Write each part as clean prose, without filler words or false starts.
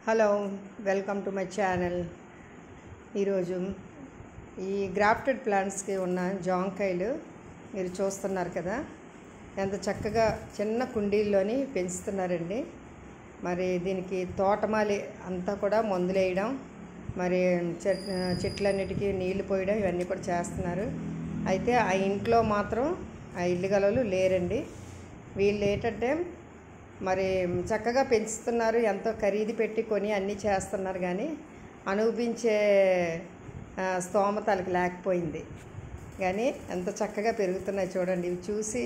Hello, welcome to my channel. ఈరోజు ఈ grafted ప్లాంట్స్కి ఉన్న జాంకాయలు మీరు చూస్తున్నారు కదా, ఎంత చక్కగా చిన్న కుండీల్లోని పెంచుతున్నారండి. మరి దీనికి తోటమాలి అంతా కూడా మందులు వేయడం, మరి చెట్లన్నిటికీ నీళ్లు పోయడం ఇవన్నీ కూడా చేస్తున్నారు. అయితే ఆ ఇంట్లో మాత్రం ఆ ఇల్లు గలలు లేరండి. వీళ్ళు ఏంటంటే మరి చక్కగా పెంచుతున్నారు, ఎంతో ఖరీదు పెట్టి కొని అన్నీ చేస్తున్నారు, కానీ అనుభవించే స్తోమత వాళ్ళకి లేకపోయింది. కానీ ఎంత చక్కగా పెరుగుతున్నాయి చూడండి. ఇవి చూసి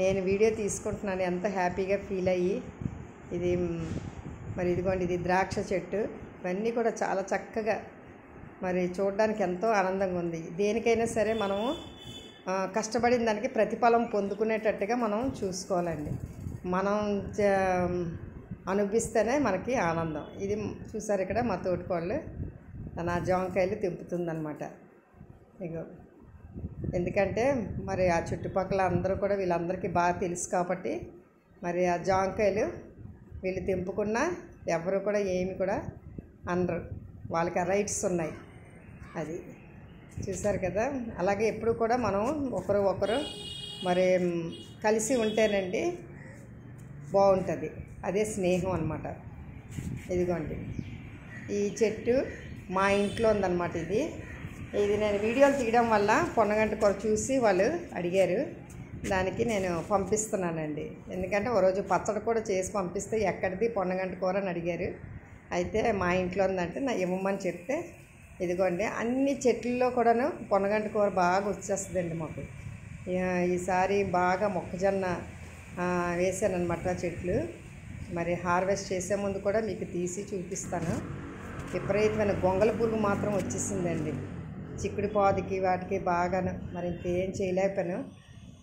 నేను వీడియో తీసుకుంటున్నాను, ఎంత హ్యాపీగా ఫీల్ అయ్యి. ఇది మరి ఇదిగోండి, ఇది ద్రాక్ష చెట్టు. ఇవన్నీ కూడా చాలా చక్కగా మరి చూడడానికి ఎంతో ఆనందంగా ఉంది. దేనికైనా సరే మనము కష్టపడిన దానికి ప్రతిఫలం పొందుకునేటట్టుగా మనం చూసుకోవాలండి. మనం అనుభవిస్తేనే మనకి ఆనందం. ఇది చూసారు, ఇక్కడ మా తోటికోళ్ళు నా జాంకాయలు తెంపుతుందన్నమాట. ఇగో ఎందుకంటే మరి ఆ చుట్టుపక్కల అందరూ కూడా వీళ్ళందరికీ బాగా తెలుసు కాబట్టి మరి ఆ జాంకాయలు వీళ్ళు తెంపుకున్నా ఎవరు కూడా ఏమి కూడా అనరు, వాళ్ళకి ఆ రైట్స్ ఉన్నాయి. అది చూసారు కదా. అలాగే ఎప్పుడు కూడా మనం ఒకరు మరి కలిసి ఉంటేనండి బాగుంటుంది. అదే స్నేహం అన్నమాట. ఇదిగోండి, ఈ చెట్టు మా ఇంట్లో ఉందన్నమాట. ఇది నేను వీడియోలు తీయడం వల్ల పొన్నగంట కూర చూసి వాళ్ళు అడిగారు, దానికి నేను పంపిస్తున్నానండి. ఎందుకంటే ఓ రోజు పచ్చడి కూడా చేసి పంపిస్తే ఎక్కడిది పొన్నగంట కూర అని అడిగారు. అయితే మా ఇంట్లో ఉందంటే నా ఇవ్వమని చెప్తే ఇదిగోండి, అన్ని చెట్లలో కూడాను పొన్నగంట కూర బాగా వచ్చేస్తుందండి మాకు. ఈసారి బాగా మొక్కజొన్న వేసానమాట చెట్లు. మరి హార్వెస్ట్ చేసే ముందు కూడా మీకు తీసి చూపిస్తాను. విపరీతమైన గొంగళ పురుగు మాత్రం వచ్చేసిందండి. చిక్కుడు పాదుకి వాటికి బాగాను. మరి ఇంకేం చేయలేకపోయాను,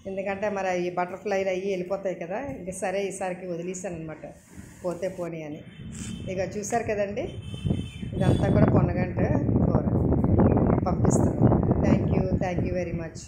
ఎందుకంటే మరి ఈ బటర్ఫ్లైలు అవి వెళ్ళిపోతాయి కదా. ఇంక సరే ఈసారికి వదిలేసాను అనమాట, పోతే పోనీ అని. ఇక చూసారు కదండి, ఇదంతా కూడా పొన్నగంట కూర పంపిస్తాను. Thank you very much.